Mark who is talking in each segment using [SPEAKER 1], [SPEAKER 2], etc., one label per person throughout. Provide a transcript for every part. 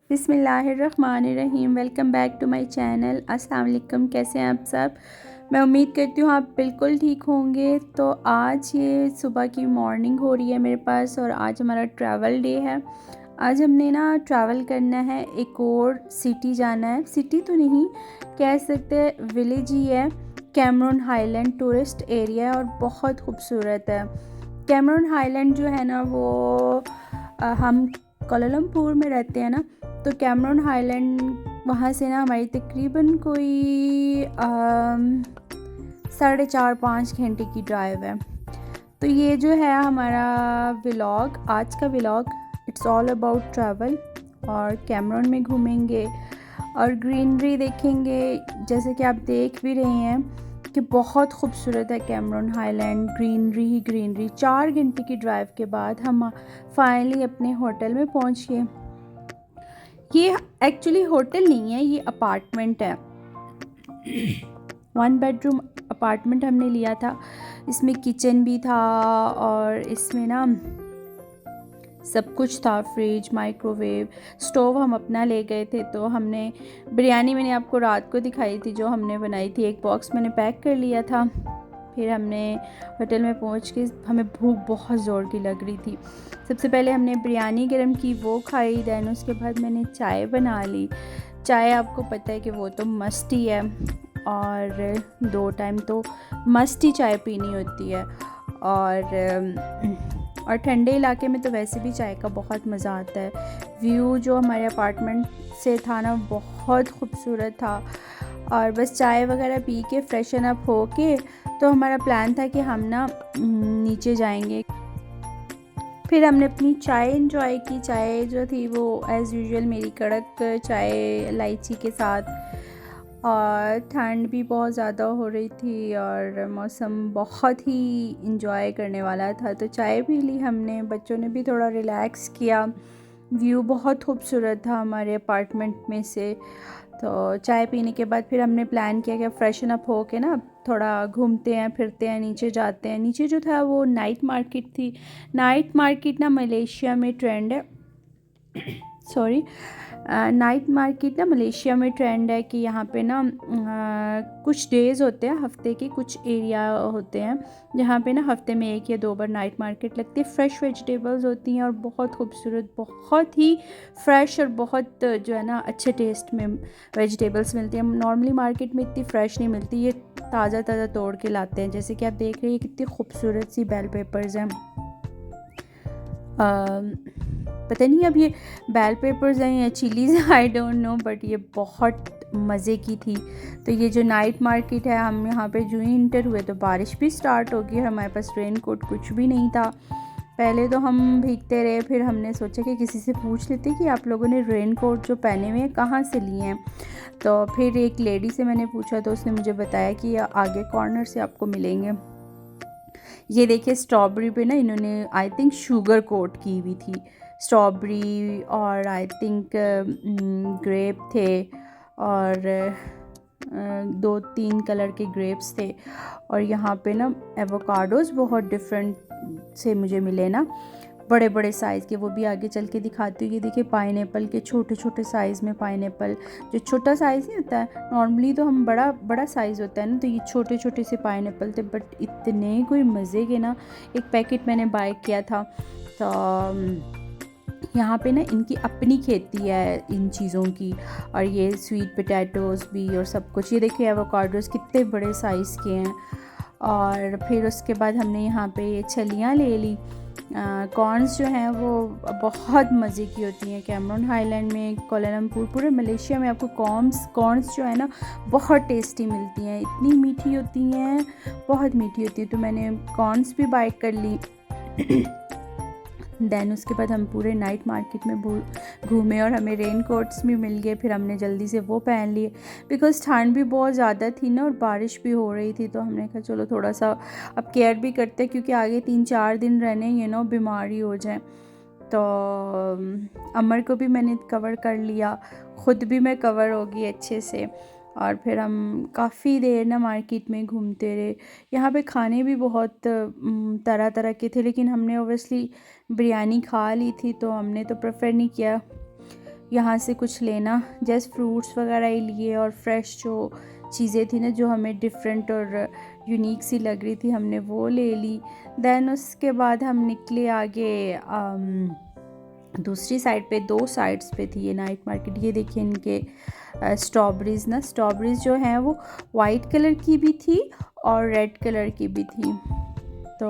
[SPEAKER 1] बिस्मिल्लाहिर्रहमानिर्रहीम। Welcome back to my channel. अस्सलाम वालेकुम। कैसे हैं आप सब? मैं उम्मीद करती हूँ आप बिल्कुल ठीक होंगे। तो आज ये सुबह की मॉर्निंग हो रही है मेरे पास और आज हमारा ट्रैवल डे है। आज हमने ना ट्रैवल करना है, एक और सिटी जाना है। सिटी तो नहीं कह सकते, विलेज ही है। कैमरून हाईलैंड टूरिस्ट एरिया है और बहुत खूबसूरत है। कैमरून हाईलैंड जो है ना वो हम कोलालमपुर में रहते हैं ना, तो कैमरून हाईलैंड वहाँ से ना हमारी तकरीबन कोई 4.5-5 घंटे की ड्राइव है। तो ये जो है हमारा व्लॉग, आज का vlog it's all about travel. और कैमरून में घूमेंगे और ग्रीनरी देखेंगे। जैसे कि आप देख भी रहे हैं कि बहुत खूबसूरत है कैमरून हाईलैंड, ग्रीनरी ही ग्रीनरी। 4 घंटे की ड्राइव के बाद हम फाइनली अपने होटल में पहुंच गए। ये एक्चुअली होटल नहीं है, ये अपार्टमेंट है। 1 बेडरूम अपार्टमेंट हमने लिया था। इसमें किचन भी था और इसमें ना सब कुछ था, फ्रिज, माइक्रोवेव, स्टोव हम अपना ले गए थे। तो हमने बिरयानी, मैंने आपको रात को दिखाई थी जो हमने बनाई थी, एक बॉक्स मैंने पैक कर लिया था। फिर हमने होटल में पहुंच के, हमें भूख बहुत ज़ोर की लग रही थी। सबसे पहले हमने बिरयानी गर्म की, वो खाई। दैन उसके बाद मैंने चाय बना ली। चाय आपको पता है कि वो तो मस्ट ही है और 2 टाइम तो मस्ट ही चाय पीनी होती है। और ठंडे इलाके में तो वैसे भी चाय का बहुत मज़ा आता है। व्यू जो हमारे अपार्टमेंट से था ना बहुत खूबसूरत था। और बस चाय वगैरह पी के फ्रेशन अप हो के तो हमारा प्लान था कि हम ना नीचे जाएंगे। फिर हमने अपनी चाय एंजॉय की। चाय जो थी वो एज़ यूजुअल मेरी कड़क चाय इलायची के साथ। और ठंड भी बहुत ज़्यादा हो रही थी और मौसम बहुत ही इंजॉय करने वाला था, तो चाय पी ली हमने। बच्चों ने भी थोड़ा रिलैक्स किया। व्यू बहुत खूबसूरत था हमारे अपार्टमेंट में से। तो चाय पीने के बाद फिर हमने प्लान किया कि फ्रेशन अप हो के ना थोड़ा घूमते हैं, फिरते हैं, नीचे जाते हैं। नीचे जो था वो नाइट मार्केट थी। नाइट मार्केट ना मलेशिया में ट्रेंड है। सॉरी, नाइट मार्केट ना मलेशिया में ट्रेंड है कि यहाँ पे ना कुछ डेज़ होते हैं, हफ्ते के कुछ एरिया होते हैं जहाँ पे ना हफ्ते में 1 या 2 बार नाइट मार्केट लगती है। फ्रेश वेजिटेबल्स होती हैं और बहुत खूबसूरत, बहुत ही फ्रेश और बहुत जो है ना अच्छे टेस्ट में वेजिटेबल्स मिलती हैं। नॉर्मली मार्केट में इतनी फ्रेश नहीं मिलती, ये ताज़ा ताज़ा तोड़ के लाते हैं। जैसे कि आप देख रहे हैं कितनी खूबसूरत सी बेल पेपर्स हैं। पता नहीं अब ये बेल पेपर्स हैं या chillies, I don't know, but ये बहुत मज़े की थी। तो ये जो नाइट मार्केट है, हम यहाँ पे जो ही इंटर हुए तो बारिश भी स्टार्ट हो गई और हमारे पास रेन कोट कुछ भी नहीं था। पहले तो हम भीगते रहे, फिर हमने सोचा कि किसी से पूछ लेते कि आप लोगों ने रेन कोट जो पहने हुए हैं कहाँ से लिए हैं। तो फिर एक लेडी से मैंने पूछा तो उसने मुझे बताया कि आगे कॉर्नर से आपको मिलेंगे। ये देखिए स्ट्रॉबेरी पे ना इन्होंने आई थिंक शुगर कोट की हुई थी। स्ट्रॉबेरी और आई थिंक ग्रेप थे और 2-3 कलर के ग्रेप्स थे। और यहाँ पे ना एवोकाडोज़ बहुत डिफरेंट से मुझे मिले ना, बड़े बड़े साइज़ के। वो भी आगे चल के दिखाती हूँ। ये देखिए पाइनएप्पल के छोटे छोटे साइज़ में पाइनएप्पल, जो छोटा साइज़ नहीं होता है, नॉर्मली तो हम बड़ा बड़ा साइज़ होता है ना, तो ये छोटे छोटे से पाइनएप्पल थे, बट इतने कोई मज़े के ना। एक पैकेट मैंने बाय किया था। तो यहाँ पे ना इनकी अपनी खेती है इन चीज़ों की। और ये स्वीट पोटैटोज़ भी और सब कुछ। ये देखिए एवोकाडोज़ कितने बड़े साइज़ के हैं। और फिर उसके बाद हमने यहाँ पे ये छलियाँ ले ली। कॉर्न्स जो हैं वो बहुत मज़े की होती हैं। कैमरून हाईलैंड में, कोलालमपुर, पूरे मलेशिया में आपको कॉर्न्स जो है ना बहुत टेस्टी मिलती हैं। इतनी मीठी होती हैं, बहुत मीठी होती है। तो मैंने कॉर्न्स भी बाय कर ली। दैन उसके बाद हम पूरे नाइट मार्केट में घूमे और हमें रेन कोट्स भी मिल गए। फिर हमने जल्दी से वो पहन लिए बिकॉज़ ठंड भी बहुत ज़्यादा थी ना और बारिश भी हो रही थी। तो हमने कहा चलो थोड़ा सा अब केयर भी करते हैं, क्योंकि आगे 3-4 दिन रहने बीमारी हो जाए। तो अमर को भी मैंने कवर कर लिया, ख़ुद भी मैं कवर होगी अच्छे से। और फिर हम काफ़ी देर ना मार्केट में घूमते रहे। यहाँ पे खाने भी बहुत तरह तरह के थे, लेकिन हमने ओबियसली बिरयानी खा ली थी तो हमने तो प्रेफर नहीं किया यहाँ से कुछ लेना, जस्ट फ्रूट्स वगैरह ही लिए और फ्रेश जो चीज़ें थी ना जो हमें डिफरेंट और यूनिक सी लग रही थी हमने वो ले ली। देन उसके बाद हम निकले आगे दूसरी साइड पे, 2 साइड्स पे थी ये नाइट मार्केट। ये देखिए इनके स्ट्रॉबेरीज़ ना, स्ट्रॉबेरीज़ जो हैं वो वाइट कलर की भी थी और रेड कलर की भी थी। तो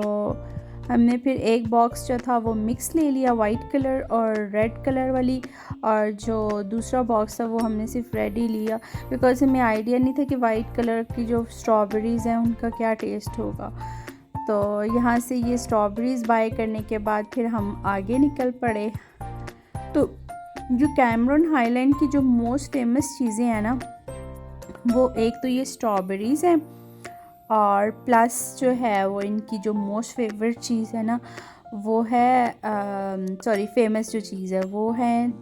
[SPEAKER 1] हमने फिर एक बॉक्स जो था वो मिक्स ले लिया, वाइट कलर और रेड कलर वाली, और जो दूसरा बॉक्स था वो हमने सिर्फ रेड ही लिया, बिकॉज़ हमें आइडिया नहीं था कि वाइट कलर की जो स्ट्रॉबेरीज़ हैं उनका क्या टेस्ट होगा। तो यहाँ से ये स्ट्रॉबेरीज़ बाय करने के बाद फिर हम आगे निकल पड़े। तो जो कैमरून हाईलैंड की जो मोस्ट फेमस चीज़ें हैं ना, वो एक तो ये स्ट्रॉबेरीज़ हैं, और प्लस जो है वो इनकी जो मोस्ट फेवरेट चीज़ है ना वो है फेमस जो चीज़ है वो है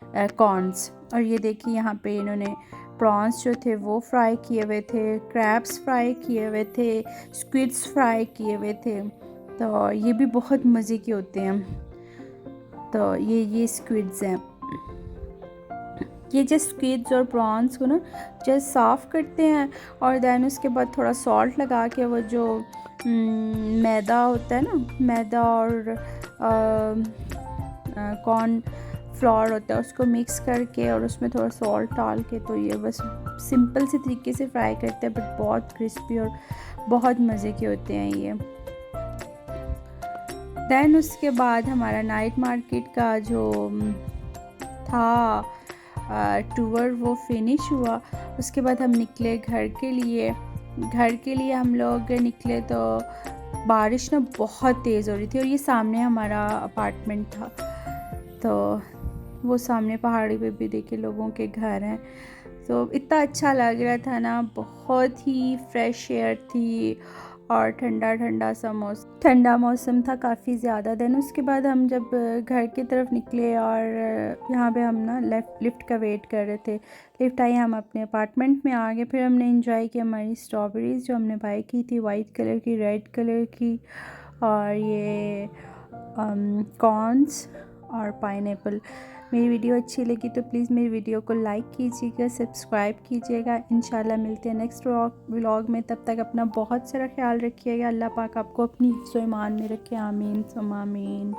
[SPEAKER 1] कॉर्न्स। और ये देखिए यहाँ पे इन्होंने प्रॉन्स जो थे वो फ्राई किए हुए थे, क्रैब्स फ्राई किए हुए थे, स्क्विड्स फ्राई किए हुए थे। तो ये भी बहुत मज़े के होते हैं। तो ये स्क्विड्स हैं। ये जस्ट स्क्विड्स और प्रॉन्स को ना जस्ट साफ़ करते हैं और देन उसके बाद थोड़ा सॉल्ट लगा के वो जो मैदा होता है ना, मैदा और कॉर्न फ्लोर होता है उसको मिक्स करके और उसमें थोड़ा सॉल्ट डाल के, तो ये बस सिंपल से तरीके से फ्राई करते हैं, बट बहुत क्रिस्पी और बहुत मज़े के होते हैं ये। देन उसके बाद हमारा नाइट मार्केट का जो था टूर वो फिनिश हुआ। उसके बाद हम निकले घर के लिए। हम लोग निकले तो बारिश ना बहुत तेज़ हो रही थी और ये सामने हमारा अपार्टमेंट था। तो वो सामने पहाड़ी पे भी देखे लोगों के घर हैं। तो इतना अच्छा लग रहा था ना, बहुत ही फ्रेश एयर थी और ठंडा मौसम था काफ़ी ज़्यादा। देन उसके बाद हम जब घर की तरफ निकले और यहाँ पे हम ना लिफ्ट का वेट कर रहे थे, लिफ्ट आई, हम अपने अपार्टमेंट में आ गए। फिर हमने एंजॉय किया हमारी स्ट्रॉबेरीज़ जो हमने बाई की थी, वाइट कलर की, रेड कलर की, और ये कॉर्न्स और पाइनएप्पल। मेरी वीडियो अच्छी लगी तो प्लीज़ मेरी वीडियो को लाइक कीजिएगा, सब्सक्राइब कीजिएगा। इंशाल्लाह मिलते हैं नेक्स्ट व्लॉग में। तब तक अपना बहुत सारा ख्याल रखिएगा। अल्लाह पाक आपको अपनी हिफ्ज़-ओ-ईमान में रखे। आमीन सुम्मा आमीन।